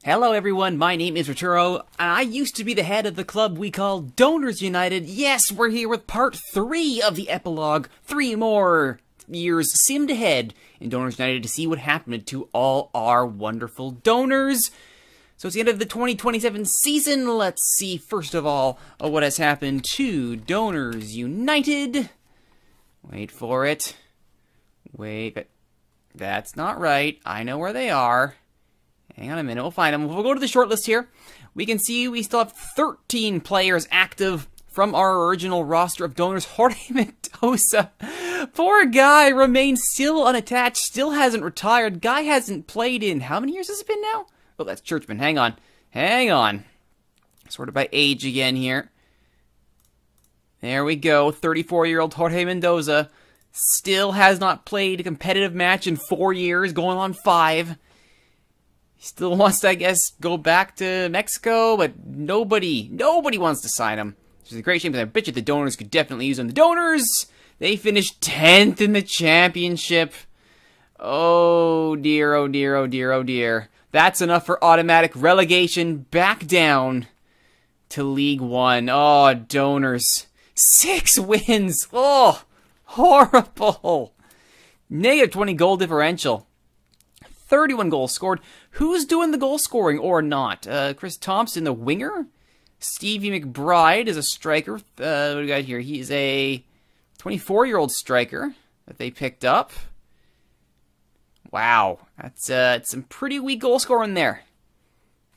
Hello everyone, my name is Rituro, and I used to be the head of the club we call Donors United. Yes, we're here with part 3 of the epilogue. 3 more years simmed ahead in Donors United to see what happened to all our wonderful donors. So it's the end of the 2027 season. Let's see, first of all, what has happened to Donors United. Wait for it. Wait, but that's not right. I know where they are. Hang on a minute, we'll find them. We'll go to the short list here. We can see we still have 13 players active from our original roster of donors. Jorge Mendoza, poor guy, remains still unattached, still hasn't retired. Guy hasn't played in, how many years has it been now? Oh, that's Churchman, hang on. Hang on. Sorted by age again here. There we go, 34-year-old Jorge Mendoza. Still has not played a competitive match in 4 years, going on 5. He still wants to, I guess, go back to Mexico, but nobody wants to sign him. Which is a great shame, because I bet you the donors could definitely use him. The donors, they finished 10th in the championship. Oh dear, oh dear, oh dear, oh dear. That's enough for automatic relegation back down to League One. Oh, donors. 6 wins. Oh, horrible. Negative 20 goal differential. 31 goals scored. Who's doing the goal scoring or not? Chris Thompson, the winger? Stevie McBride is a striker. What do we got here? He's a 24-year-old striker that they picked up. Wow. That's some pretty weak goal scoring there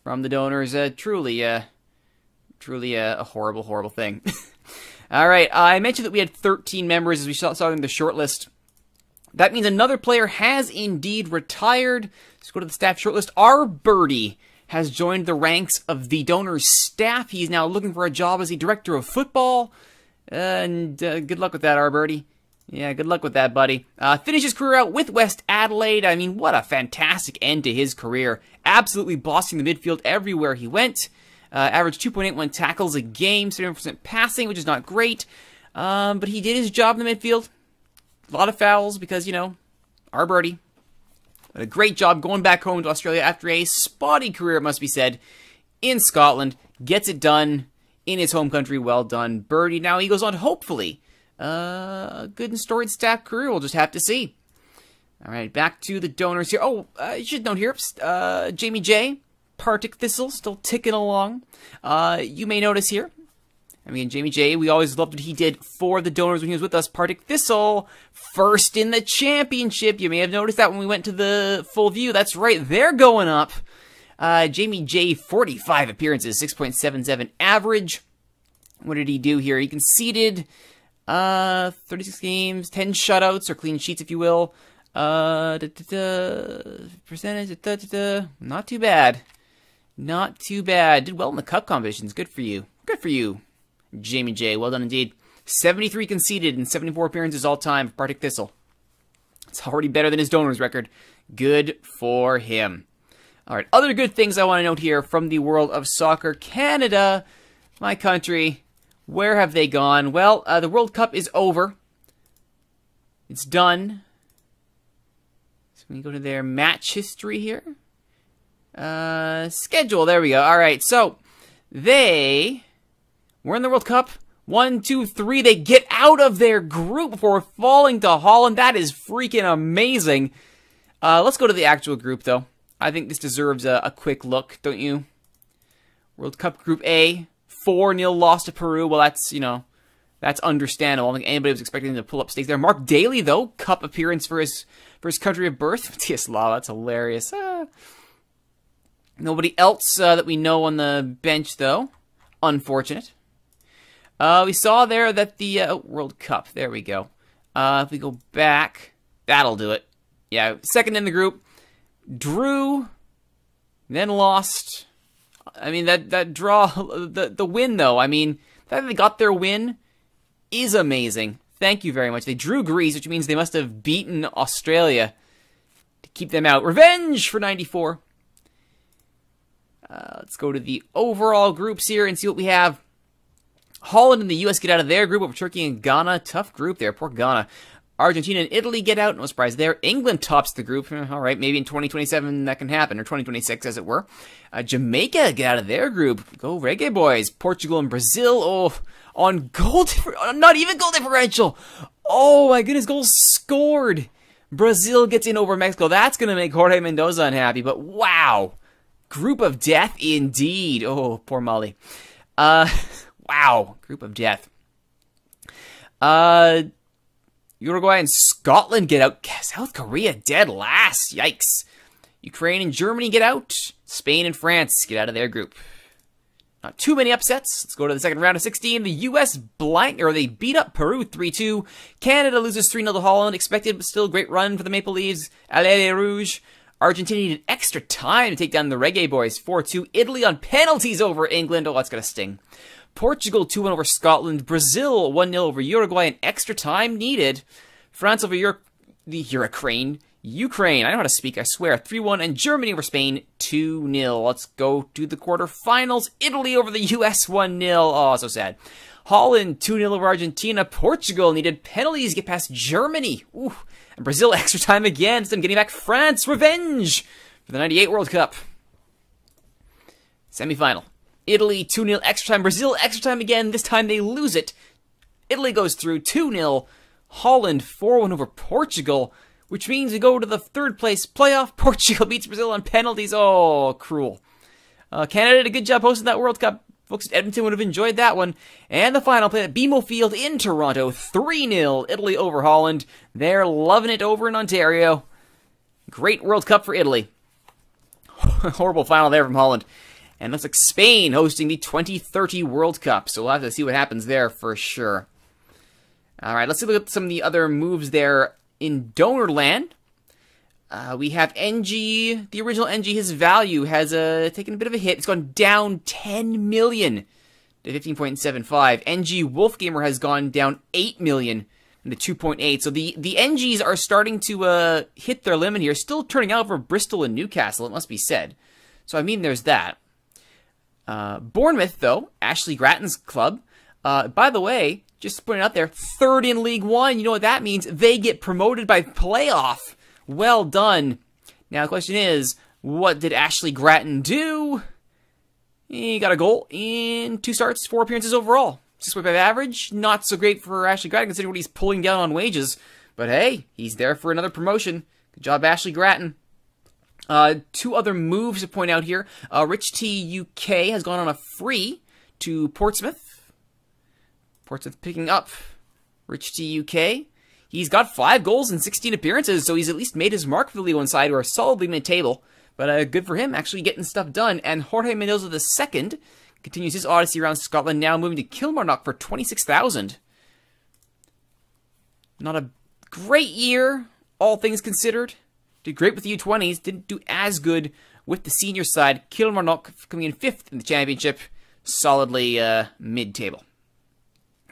from the donors. Truly a horrible, horrible thing. All right. I mentioned that we had 13 members as we saw in the short list. That means another player has indeed retired. Let's go to the staff shortlist. Our Birdie has joined the ranks of the donors' staff. He's now looking for a job as the director of football. And good luck with that, Our Birdie. Yeah, good luck with that, buddy. Finished his career out with West Adelaide. I mean, what a fantastic end to his career. Absolutely bossing the midfield everywhere he went. Averaged 2.81 tackles a game, 71% passing, which is not great. But he did his job in the midfield. A lot of fouls because, you know, Our Birdie. A great job going back home to Australia after a spotty career, it must be said, in Scotland. Gets it done in his home country. Well done, Birdie. Now he goes on to, hopefully, a good and storied staff career. We'll just have to see. All right, back to the donors here. Oh, you should note here, Jamie J, Partick Thistle, still ticking along. You may notice here, I mean, Jamie J, we always loved what he did for the donors when he was with us. Partick Thistle, first in the championship. You may have noticed that when we went to the full view. That's right, they're going up. Jamie J, 45 appearances, 6.77 average. What did he do here? He conceded 36 games, 10 shutouts, or clean sheets, if you will. Percentage, not too bad. Not too bad. Did well in the cup competitions. Good for you. Good for you, Jamie J. Well done indeed. 73 conceded and 74 appearances all time for Partick Thistle. It's already better than his donors record. Good for him. All right, other good things I want to note here from the world of soccer. Canada, my country, where have they gone? Well, the World Cup is over. It's done. So we go to their match history here. Schedule, there we go. All right, so they were in the World Cup. 1, 2, 3. They get out of their group before falling to Holland. That is freaking amazing. Let's go to the actual group, though. I think this deserves a quick look, don't you? World Cup Group A, 4-0 loss to Peru. Well, that's, you know, that's understandable. I don't think anybody was expecting them to pull up stakes there. Mark Dailey, though, cup appearance for his country of birth. Tiaslava, that's hilarious. Nobody else that we know on the bench, though. Unfortunate. We saw there that the World Cup, there we go. If we go back, that'll do it. Yeah, second in the group. Drew, then lost. I mean, that draw, the win, though. I mean, the fact that they got their win is amazing. Thank you very much. They drew Greece, which means they must have beaten Australia to keep them out. Revenge for 94. Let's go to the overall groups here and see what we have. Holland and the U.S. get out of their group over Turkey and Ghana. Tough group there. Poor Ghana. Argentina and Italy get out. No surprise there. England tops the group. All right, maybe in 2027 that can happen, or 2026 as it were. Jamaica get out of their group. Go Reggae Boys. Portugal and Brazil, on goal not even goal differential. Oh my goodness, goals scored. Brazil gets in over Mexico. That's going to make Jorge Mendoza unhappy, but wow. Group of death indeed. Oh, poor Molly. Wow. Group of death. Uruguay and Scotland get out. South Korea dead last. Yikes. Ukraine and Germany get out. Spain and France get out of their group. Not too many upsets. Let's go to the second round of 16. The U.S. they beat up Peru 3-2. Canada loses 3-0 to Holland. Expected, but still great run for the Maple Leaves. Allez les Rouges. Argentina needed extra time to take down the Reggae Boys 4-2. Italy on penalties over England. Oh, that's going to sting. Portugal 2-1 over Scotland. Brazil 1-0 over Uruguay and extra time needed. France over Ukraine. I know how to speak, I swear. 3-1 and Germany over Spain 2-0. Let's go to the quarterfinals. Italy over the US 1-0. Oh, so sad. Holland 2-0 over Argentina. Portugal needed penalties to get past Germany. Ooh. And Brazil extra time again. Instead of getting back France. Revenge for the 98 World Cup. Semi-final. Italy 2-0 extra time. Brazil extra time again. This time they lose it. Italy goes through 2-0. Holland 4-1 over Portugal, which means we go to the third place playoff. Portugal beats Brazil on penalties. Oh, cruel. Canada did a good job hosting that World Cup. Folks at Edmonton would have enjoyed that one. And the final play at BMO Field in Toronto. 3-0 Italy over Holland. They're loving it over in Ontario. Great World Cup for Italy. Horrible final there from Holland. And looks like Spain hosting the 2030 World Cup. So we'll have to see what happens there for sure. All right, let's look at some of the other moves there in donor land. We have NG, the original NG, his value has taken a bit of a hit. It's gone down 10 million to 15.75. NG Wolfgamer has gone down 8 million to 2.8. So the NGs are starting to hit their limit here. Still turning out for Bristol and Newcastle, it must be said. So, I mean, there's that. Bournemouth, though, Ashley Grattan's club, by the way, just putting it out there, third in League One. You know what that means? They get promoted by playoff. Well done. Now, the question is, what did Ashley Grattan do? He got a goal in 2 starts, 4 appearances overall. 6.5 average. Not so great for Ashley Grattan, considering what he's pulling down on wages. But hey, he's there for another promotion. Good job, Ashley Grattan. 2 other moves to point out here. Rich T UK has gone on a free to Portsmouth. Portsmouth picking up Rich T UK. He's got 5 goals in 16 appearances, so he's at least made his mark for the League One side, who are solidly mid-table. But good for him, actually getting stuff done. And Jorge Mendoza II continues his odyssey around Scotland, now moving to Kilmarnock for 26,000. Not a great year, all things considered. Did great with the U20s, didn't do as good with the senior side. Kilmarnock coming in 5th in the championship, solidly mid-table.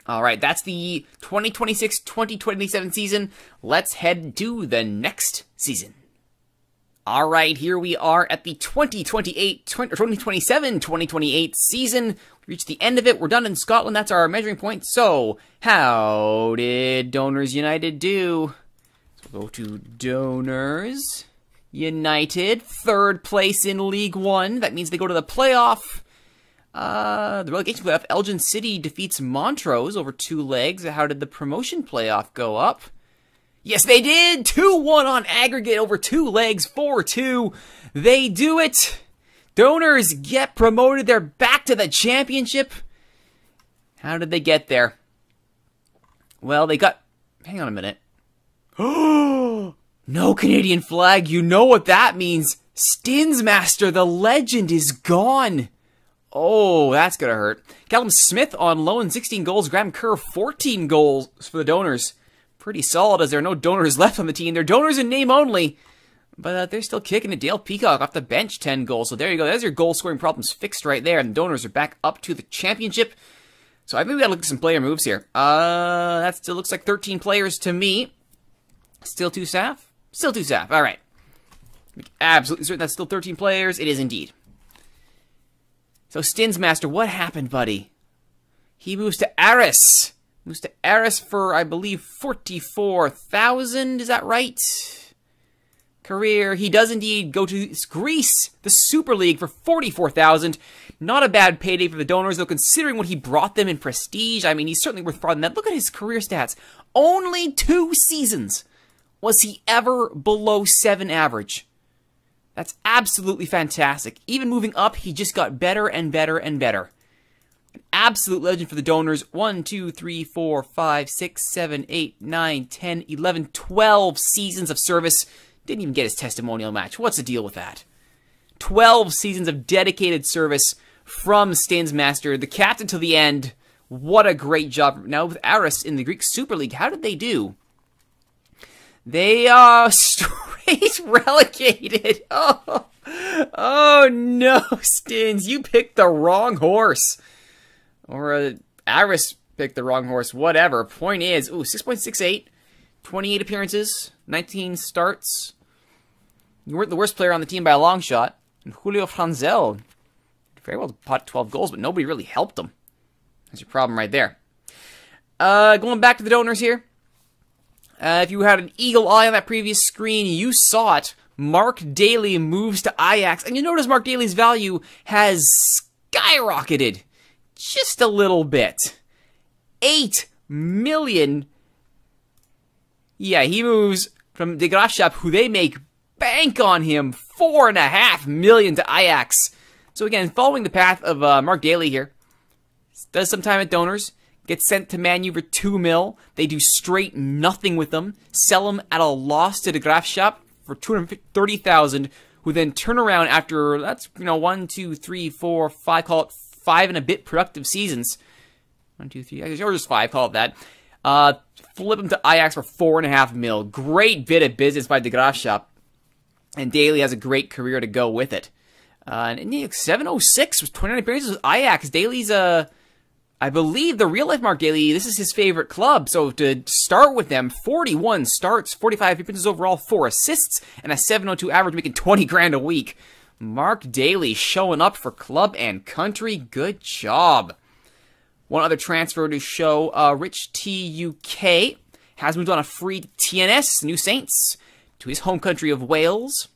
Alright, that's the 2026-2027 season. Let's head to the next season. Alright, here we are at the 2027-2028 season. We reached the end of it. We're done in Scotland. That's our measuring point. So, how did Donors United do? So we'll go to Donors United. 3rd place in League One. That means they go to the playoff. The relegation playoff, Elgin City defeats Montrose over 2 legs. How did the promotion playoff go up? Yes, they did! 2-1 on aggregate over 2 legs, 4-2. They do it! Donors get promoted. They're back to the championship. How did they get there? Well, they got... Hang on a minute. Oh! No Canadian flag. You know what that means. Stinsmaster, the legend, is gone. Oh, that's gonna hurt. Callum Smith on loan, 16 goals. Graham Kerr, 14 goals for the Donors. Pretty solid, as there are no Donors left on the team. They're Donors in name only. But they're still kicking it. Dale Peacock off the bench, 10 goals. So there you go. There's your goal-scoring problems fixed right there. And the Donors are back up to the championship. So I think we gotta look at some player moves here. That still looks like 13 players to me. Still 2 staff? Still 2 staff. Alright. Absolutely certain that's still 13 players. It is indeed. So, Stinsmaster, what happened, buddy? He moves to Aris. Moves to Aris for, I believe, 44,000. Is that right? Career. He does indeed go to Greece, the Super League, for 44,000. Not a bad payday for the donors, though, considering what he brought them in prestige. I mean, he's certainly worth farther than that. Look at his career stats. Only 2 seasons was he ever below 7 average. That's absolutely fantastic. Even moving up, he just got better and better and better. An absolute legend for the donors. 1, 2, 3, 4, 5, 6, 7, 8, 9, 10, 11, 12 seasons of service. Didn't even get his testimonial match. What's the deal with that? 12 seasons of dedicated service from Stins Master, the captain till the end. What a great job. Now with Aris in the Greek Super League, how did they do? They are straight relegated. Oh no, Stins, you picked the wrong horse. Or Aris picked the wrong horse, whatever. Point is, 6.68, 28 appearances, 19 starts. You weren't the worst player on the team by a long shot. And Julio Franzel did very well to pot 12 goals, but nobody really helped him. That's your problem right there. Going back to the donors here. If you had an eagle eye on that previous screen, you saw it. Mark Dailey moves to Ajax. And you notice Mark Dailey's value has skyrocketed. Just a little bit. 8 million. Yeah, he moves from De Graafschap, who they make bank on him. 4.5 million to Ajax. So again, following the path of Mark Dailey here. Does some time at donors. Gets sent to Man U for 2 mil. They do straight nothing with them. Sell him at a loss to De Graafschap for 230,000. Who then turn around after, that's, 1, 2, 3, 4, 5, call it 5 and a bit productive seasons. 1, 2, 3, or just 5, call it that. Flip him to Ajax for 4.5 mil. Great bit of business by De Graafschap. And Dailey has a great career to go with it. And 706 was 29 appearances with Ajax. Dailey's, I believe the real life Mark Dailey, this is his favorite club. So to start with them, 41 starts, 45 appearances overall, 4 assists, and a 702 average, making 20 grand a week. Mark Dailey showing up for club and country. Good job. One other transfer to show, Rich TUK has moved on a free to TNS, New Saints, to his home country of Wales.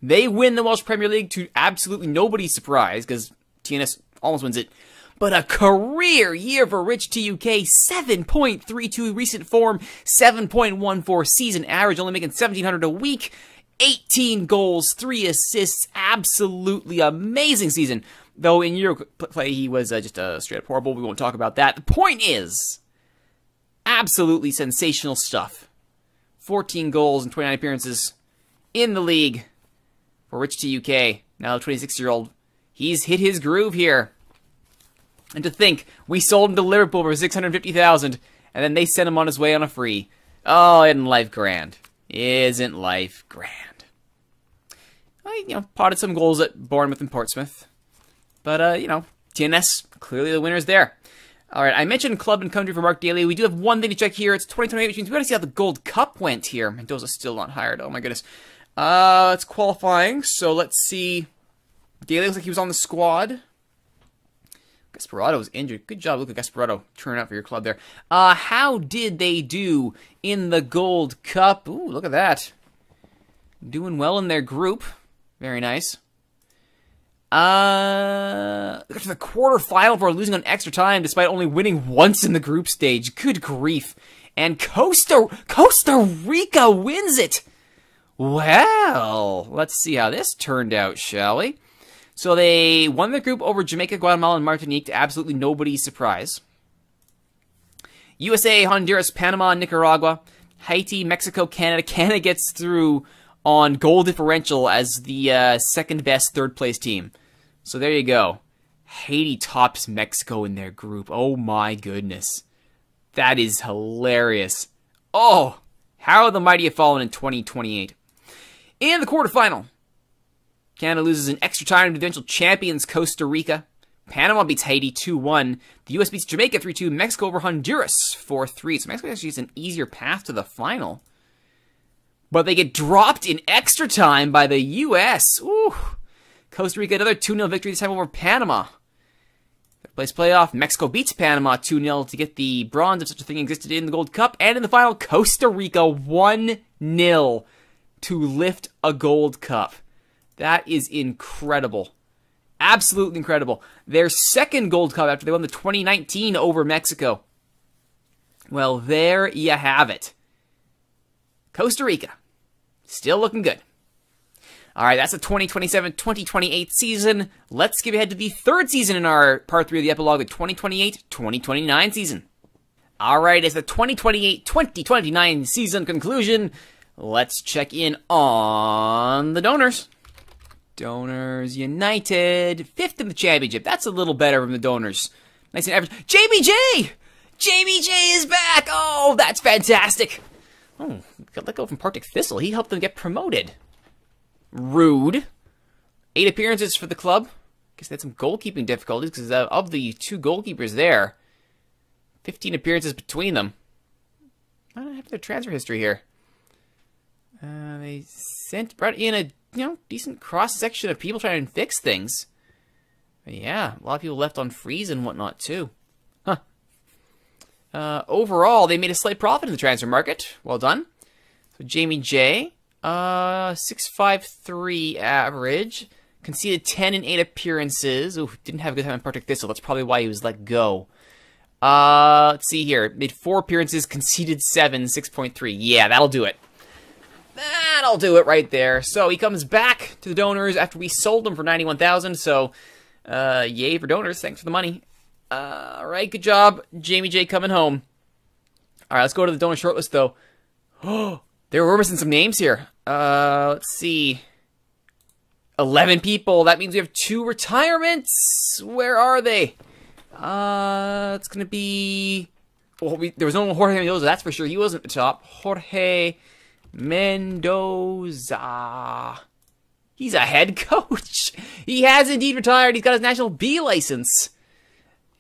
They win the Welsh Premier League to absolutely nobody's surprise, because TNS almost wins it. But a career year for Rich TUK, 7.32 recent form, 7.14 season average, only making 1,700 a week, 18 goals, 3 assists, absolutely amazing season. Though in Euro play he was just straight up horrible, we won't talk about that. The point is, absolutely sensational stuff. 14 goals and 29 appearances in the league for Rich TUK. Now the 26-year-old, he's hit his groove here. And to think, we sold him to Liverpool for 650,000, and then they sent him on his way on a free. Oh, isn't life grand? Isn't life grand? I, potted some goals at Bournemouth and Portsmouth. But, TNS, clearly the winner's there. Alright, I mentioned club and country for Mark Dailey. We do have one thing to check here. It's 2028, which means we gotta see how the Gold Cup went here. Mendoza's still not hired. Oh my goodness. It's qualifying, so let's see. Dailey looks like he was on the squad. Gasparotto was injured. Good job, Luca Gasparotto, turning out for your club there. How did they do in the Gold Cup? Ooh, look at that. Doing well in their group. Very nice. Got to the quarterfinal for losing on extra time despite only winning once in the group stage. Good grief. And Costa Rica wins it. Well, let's see how this turned out, shall we? So they won their group over Jamaica, Guatemala, and Martinique to absolutely nobody's surprise. USA, Honduras, Panama, Nicaragua, Haiti, Mexico, Canada. Canada gets through on goal differential as the second best third place team. So there you go. Haiti tops Mexico in their group. Oh my goodness. That is hilarious. Oh, how the mighty have fallen in 2028. In the quarterfinal, Canada loses in extra time to the eventual champions Costa Rica. Panama beats Haiti 2-1. The US beats Jamaica 3-2. Mexico over Honduras 4-3. So Mexico actually has an easier path to the final. But they get dropped in extra time by the US. Ooh. Costa Rica, another 2-0 victory, this time over Panama. Place playoff. Mexico beats Panama 2-0 to get the bronze if such a thing existed in the Gold Cup. And in the final, Costa Rica 1-0 to lift a Gold Cup. That is incredible. Absolutely incredible. Their second Gold Cup after they won the 2019 over Mexico. Well, there you have it. Costa Rica. Still looking good. All right, that's the 2027-2028 season. Let's skip ahead to the third season in our part 3 of the epilogue, the 2028-2029 season. All right, as the 2028-2029 season conclusion, let's check in on the donors. Donors United, 5th in the championship. That's a little better from the donors. Nice and average. JBJ! JBJ is back! Oh, that's fantastic. Oh, got let go from Partick Thistle. He helped them get promoted. Rude. 8 appearances for the club. Guess they had some goalkeeping difficulties because of the 2 goalkeepers there, 15 appearances between them. I don't have their transfer history here. They brought in a decent cross section of people trying to fix things. But yeah, a lot of people left on freeze and whatnot too. Huh. Overall, they made a slight profit in the transfer market. Well done. So Jamie J. 6.53 average. Conceded 10 in 8 appearances. Ooh, didn't have a good time in Partick Thistle. That's probably why he was let go. Let's see here. Made 4 appearances, conceded 7, 6.3. Yeah, that'll do it. That'll do it right there. So he comes back to the donors after we sold him for $91,000. So, yay for donors. Thanks for the money. All right, good job, Jamie J coming home. All right, let's go to the donor shortlist though. Oh, they were missing some names here. Let's see. 11 people. That means we have 2 retirements. Where are they? It's gonna be. Well, there was no Jorge Mendoza. That's for sure. He wasn't at the top. Jorge Mendoza. He's a head coach. He has indeed retired. He's got his National B license.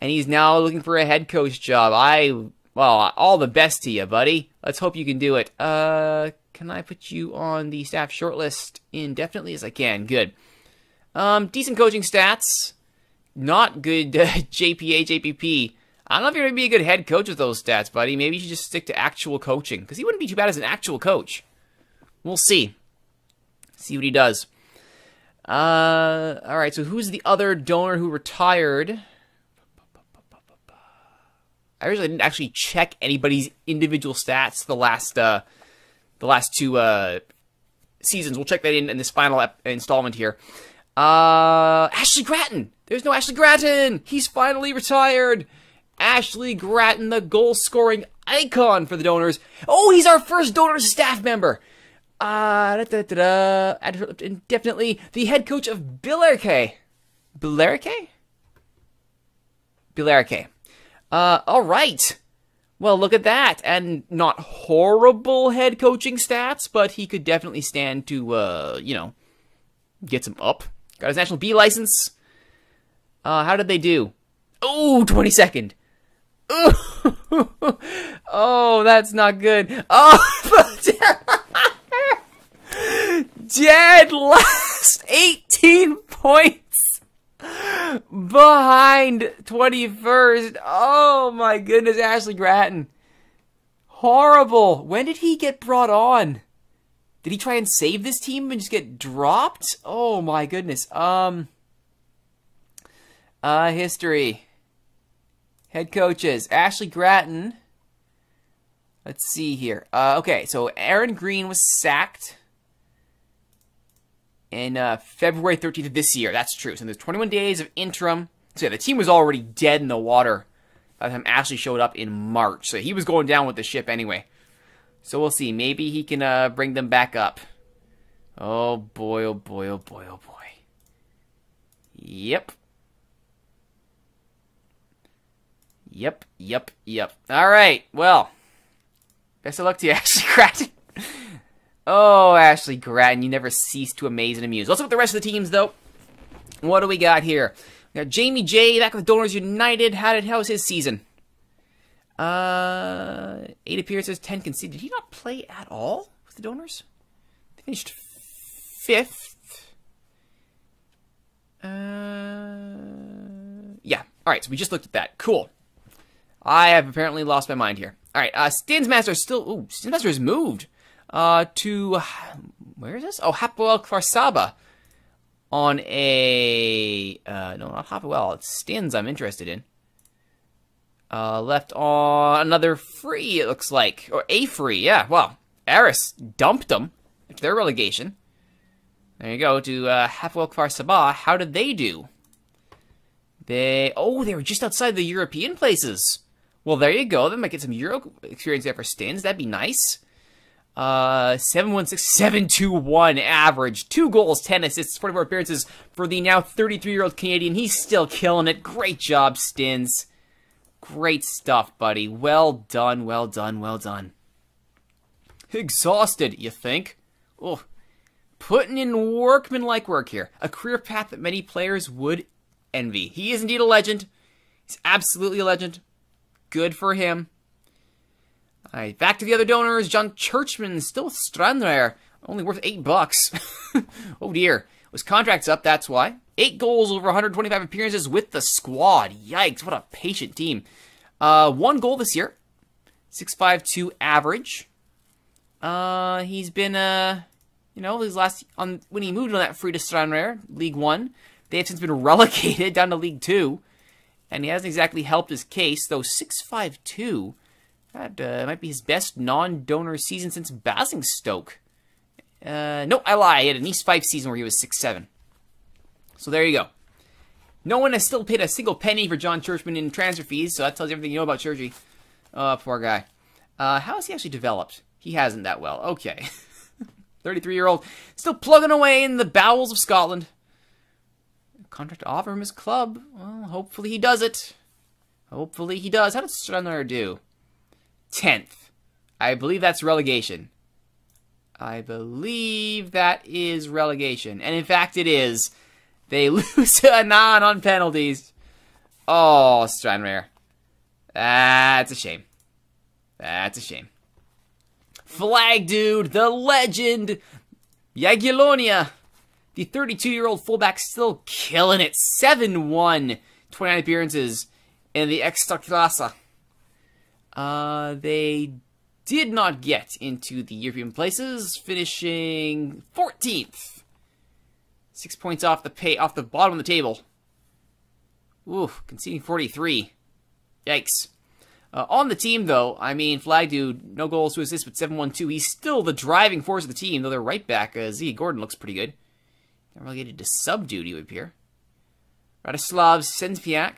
And he's now looking for a head coach job. Well, all the best to you, buddy. Let's hope you can do it. Can I put you on the staff shortlist indefinitely as I can? Good. Decent coaching stats. Not good JPA, JPP. I don't know if you're going to be a good head coach with those stats, buddy. Maybe you should just stick to actual coaching. Because he wouldn't be too bad as an actual coach. We'll see. See what he does. Alright, so who's the other donor who retired? I really didn't actually check anybody's individual stats the last 2 seasons. We'll check that in this final installment here. Ashley Grattan! There's no Ashley Grattan! He's finally retired! Ashley Grattan, the goal-scoring icon for the donors. Oh, he's our first donor staff member! Indefinitely, the head coach of Billericay. Billericay? Billericay. Alright. Well, look at that. And not horrible head coaching stats, but he could definitely stand to, get some up. Got his National B license. How did they do? Oh, 22nd. Oh, that's not good. Oh, dead last 18 points behind 21st. Oh my goodness, Ashley Grattan. Horrible. When did he get brought on? Did he try and save this team and just get dropped? Oh my goodness. History. Head coaches. Ashley Grattan. Let's see here. Okay, so Aaron Green was sacked in February 13th of this year. That's true. So there's 21 days of interim. So yeah, the team was already dead in the water by the time Ashley showed up in March. So he was going down with the ship anyway. So we'll see. Maybe he can bring them back up. Oh boy, oh boy, oh boy, oh boy. Yep. Yep. Alright, well. Best of luck to you, Ashley Grattan. Oh, Ashley Grattan, you never cease to amaze and amuse. Let's look at the rest of the teams, though. What do we got here? We got Jamie J back with Donors United. How was his season? 8 appearances, 10 conceded. Did he not play at all with the Donors? They finished 5th. Yeah, Alright, so we just looked at that. Cool. I have apparently lost my mind here. Alright, Stinsmaster still... Ooh, Stinsmaster has moved to... Where is this? Oh, Hapoel Kfar on a... no, not Hapoel. It's Stins I'm interested in. Left on another free, it looks like. Or a free, yeah. Wow. Aris dumped them to their relegation. There you go, to Hapoel Kfar. How did they do? They were just outside the European places. Well, there you go. They might get some Euro experience there for Stins. That'd be nice. 716, 721 average. 2 goals, 10 assists, 44 appearances for the now 33-year-old Canadian. He's still killing it. Great job, Stins. Great stuff, buddy. Well done, well done, well done. Exhausted, you think? Oh, putting in workmanlike work here. A career path that many players would envy. He is indeed a legend. He's absolutely a legend. Good for him. Alright, back to the other donors. John Churchman still with Stranraer. Only worth $8. Oh dear. His contract's up, that's why. 8 goals over 125 appearances with the squad. Yikes, what a patient team. 1 goal this year. 6.52 average. He's been, his last, when he moved on that free to Stranraer, League 1, they have since been relegated down to League 2. And he hasn't exactly helped his case, though 6.52, that might be his best non-donor season since Basingstoke. No, I lie. He had an East 5 season where he was 6.7. So there you go. No one has still paid a single penny for John Churchman in transfer fees, so that tells you everything you know about Churchy. Poor guy. How has he actually developed? He hasn't that well. Okay. 33-year-old, still plugging away in the bowels of Scotland. Contract to offer him his club. Well, hopefully he does it. Hopefully he does. How does Stranraer do? 10th. I believe that's relegation. I believe that is relegation. And in fact it is. They lose to Annan on penalties. Oh, Stranraer. That's a shame. That's a shame. Flag dude, the legend, Jagiellonia. The 32-year-old fullback still killing it. 7-1, 29 appearances in the Ekstraklasa. They did not get into the European places, finishing 14th. 6 points off the bottom of the table. Ooh, conceding 43. Yikes. On the team, though, I mean, Flag Dude, no goals to assist, but 7-1-2. He's still the driving force of the team, though their right back, Zia Gordon, looks pretty good. They're relegated to sub-duty, it would appear. Radislav Senspiak.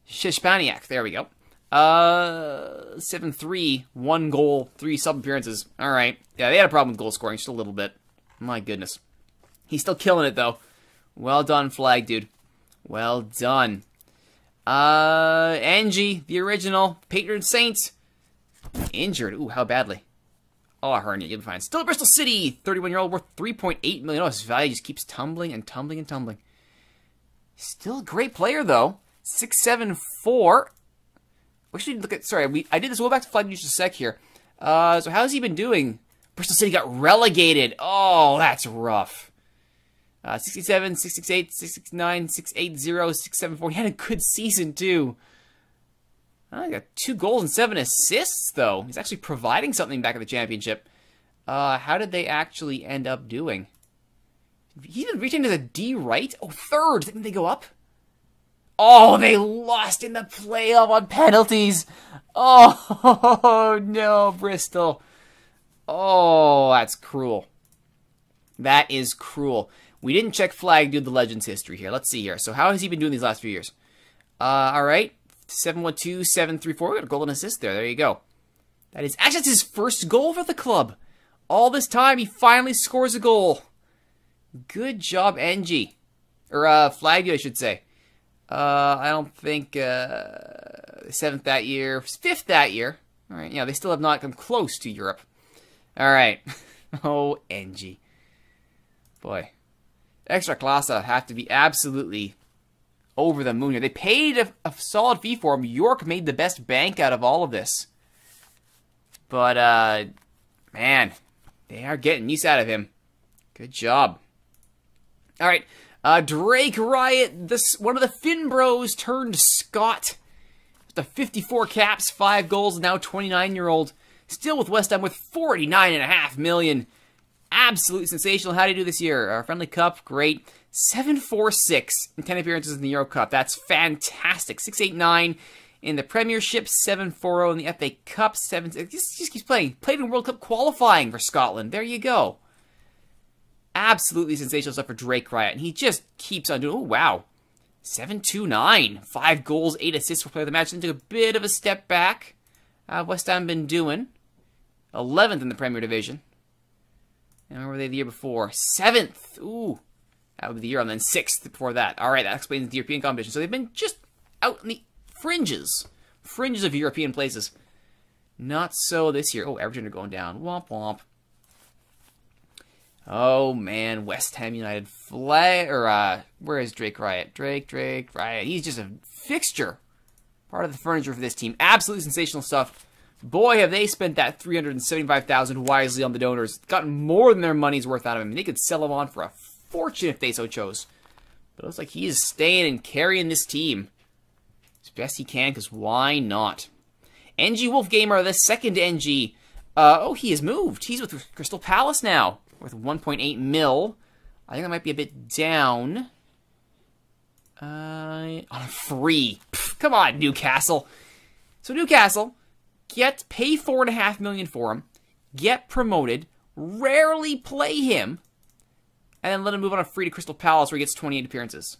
Shishpaniak, there we go. 7-3, 1 goal, 3 sub-appearances. Alright. Yeah, they had a problem with goal scoring, just a little bit. My goodness. He's still killing it, though. Well done, Flag Dude. Well done. Angie, the original, patron saint. Injured. Ooh, how badly? Oh, a hernia. You'll be fine. Still at Bristol City. 31-year-old worth $3.8 million. Oh, his value just keeps tumbling and tumbling and tumbling. Still a great player, though. 6'7", 4. We should look at... Sorry, I did this. We'll go back to Flag just a sec here. So how's he been doing? Bristol City got relegated. Oh, that's rough. 67, 668, 669, 680, 674. He had a good season, too. He got 2 goals and 7 assists, though. He's actually providing something back at the championship. How did they actually end up doing? He didn't reach into the D right? Oh, 3rd. Didn't they go up? Oh, they lost in the playoff on penalties. Oh, no, Bristol. Oh, that's cruel. That is cruel. We didn't check Flag Dude the Legends history here. Let's see here. So how has he been doing these last few years? All right. 7-1-2, 7-3-4. We got a goal and assist there. There you go. That is actually his first goal for the club. All this time, he finally scores a goal. Good job, NG. Or Flag Dude, I should say. I don't think 7th that year. 5th that year. All right. Yeah, they still have not come close to Europe. All right. Oh, NG. Boy. Ekstraklasa have to be absolutely over the moon here. They paid a solid fee for him. York made the best bank out of all of this. But, man, they are getting use out of him. Good job. All right. Drake Riot, one of the Finn Bros turned Scot. The 54 caps, 5 goals, now 29-year-old. Still with West Ham with 49.5 million. Absolutely sensational. How did he do this year? Our Friendly Cup, great. 7-4-6 in 10 appearances in the Euro Cup. That's fantastic. 6-8-9 in the Premiership, 7-4-0 in the FA Cup, 7. Just keeps playing. Played in World Cup qualifying for Scotland. There you go. Absolutely sensational stuff for Drake Riot. And he just keeps on doing. Oh, wow. 7-2-9. 5 goals, 8 assists for player of the match. Then took a bit of a step back. West Ham been doing. 11th in the Premier Division. And where were they the year before? 7th. Ooh. That would be the year, and then 6th before that. All right, that explains the European competition. So they've been just out in the fringes of European places. Not so this year. Oh, Everton are going down. Womp womp. Oh man, West Ham United where is Drake Riot? Drake Riot. He's just a fixture, part of the furniture for this team. Absolutely sensational stuff. Boy, have they spent that $375,000 wisely on the donors. Gotten more than their money's worth out of him. They could sell him on for a fortune if they so chose. But it looks like he is staying and carrying this team as best he can, because why not? NG Wolfgamer, the second NG. Oh, he has moved. He's with Crystal Palace now, worth 1.8 mil. I think that might be a bit down. On a free. Pff, come on, Newcastle. So Newcastle, pay $4.5 million for him, get promoted, rarely play him, and then let him move on a free to Crystal Palace where he gets 28 appearances.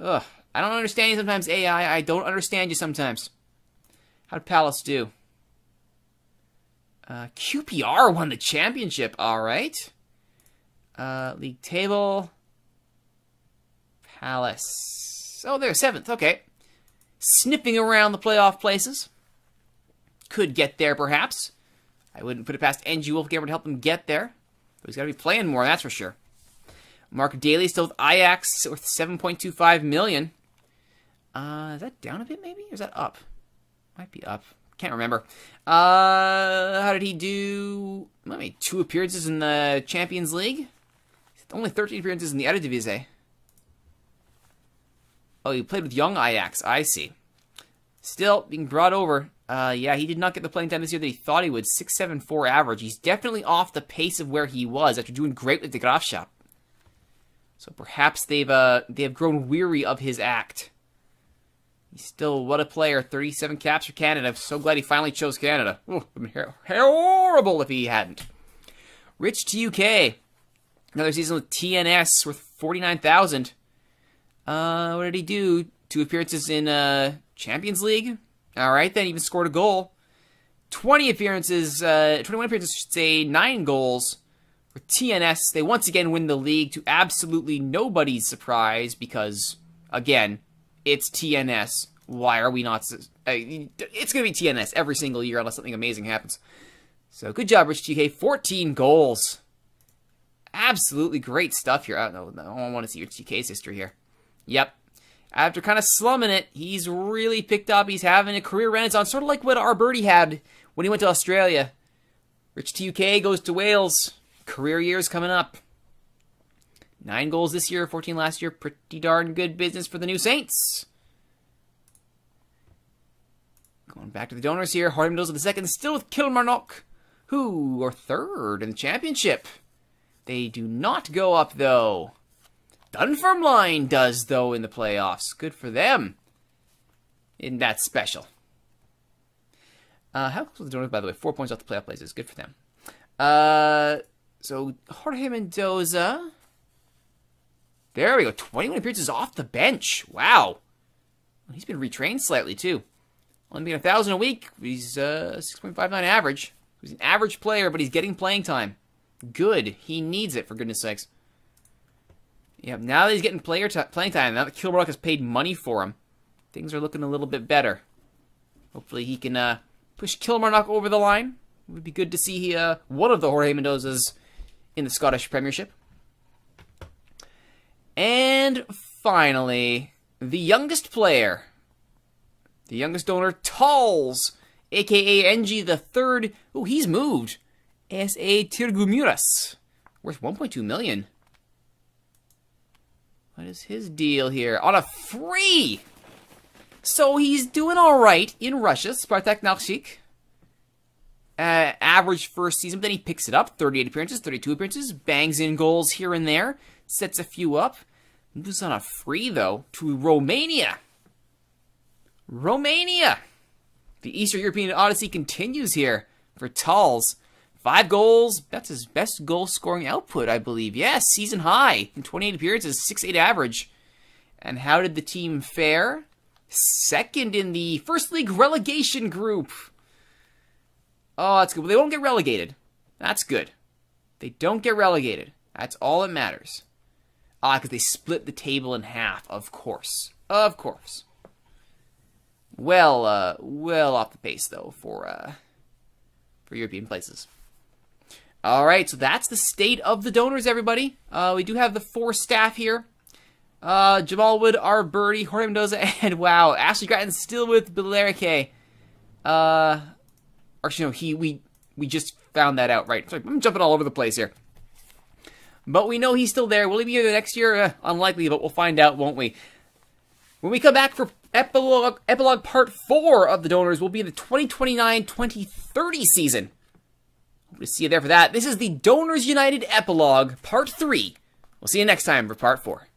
Ugh. I don't understand you sometimes, AI. I don't understand you sometimes. How'd Palace do? QPR won the championship. All right. League table. Palace. Oh, they're 7th. Okay. Sniffing around the playoff places. Could get there, perhaps. I wouldn't put it past NG Wolfgamer to help him get there. But he's got to be playing more, that's for sure. Mark Dailey still with Ajax with 7.25 million. Is that down a bit, maybe? Or is that up? Might be up. Can't remember. How did he do? Well, made 2 appearances in the Champions League. Only 13 appearances in the Eredivisie. Oh, he played with young Ajax. I see. Still being brought over. Yeah, he did not get the playing time this year that he thought he would. 6.74 average. He's definitely off the pace of where he was after doing great with the Graafschap. So perhaps they have grown weary of his act. He's still, what a player. 37 caps for Canada. I'm so glad he finally chose Canada. Oh, it would have been horrible if he hadn't. Rich to UK. Another season with TNS worth 49,000. What did he do? 2 appearances in Champions League. All right, then even scored a goal. 21 appearances, I should say, 9 goals for TNS. They once again win the league to absolutely nobody's surprise because, again, it's TNS. Why are we not? It's going to be TNS every single year unless something amazing happens. So good job, Rich TK. 14 goals. Absolutely great stuff here. I don't want to see Rich TK's history here. Yep. After kind of slumming it, he's really picked up. He's having a career renaissance, sort of like what our birdie had when he went to Australia. Rich TUK goes to Wales. Career years coming up. 9 goals this year, 14 last year. Pretty darn good business for the new Saints. Going back to the donors here. Jorge Mendoza the second, still with Kilmarnock, who are 3rd in the championship. They do not go up, though. Dunfermline does, though, in the playoffs. Good for them. Isn't that special? How close are the donors, by the way? 4 points off the playoff places. Good for them. So, Jorge Mendoza. There we go. 21 appearances off the bench. Wow. He's been retrained slightly, too. Only making 1,000 a week. He's 6.59 average. He's an average player, but he's getting playing time. Good. He needs it, for goodness sakes. Yeah, now that he's getting playing time, now that Kilmarnock has paid money for him, things are looking a little bit better. Hopefully he can push Kilmarnock over the line. It would be good to see one of the Jorge Mendozas in the Scottish Premiership. And finally, the youngest player, the youngest donor, Talls, a.k.a. NG the third. Oh, he's moved. S.A. Tirgumiras, worth 1.2 million. What is his deal here? On a free! So he's doing alright in Russia, Spartak Nalchik. Average first season, but then he picks it up. 38 appearances, 32 appearances, bangs in goals here and there, sets a few up. Moves on a free, though, to Romania. Romania! The Eastern European Odyssey continues here for Tals. 5 goals. That's his best goal-scoring output, I believe. Yes, season high. In 28 appearances, 6.8 average. And how did the team fare? Second in the First League relegation group. Oh, that's good. Well, they won't get relegated. That's good. They don't get relegated. That's all that matters. Ah, because they split the table in half, of course. Of course. Well off the pace, though, for European places. All right, so that's the state of the donors, everybody. We do have the 4 staff here. Jamal Wood, R. Birdie, Jorge Mendoza, and wow, Ashley Grattan still with Bilarike. Actually, no, we just found that out, right? Sorry, I'm jumping all over the place here. But we know he's still there. Will he be here next year? Unlikely, but we'll find out, won't we? When we come back for Epilogue Part 4 of the donors, we'll be in the 2029-2030 season. Hope to see you there for that. This is the Donors United Epilogue Part 3. We'll see you next time for Part 4.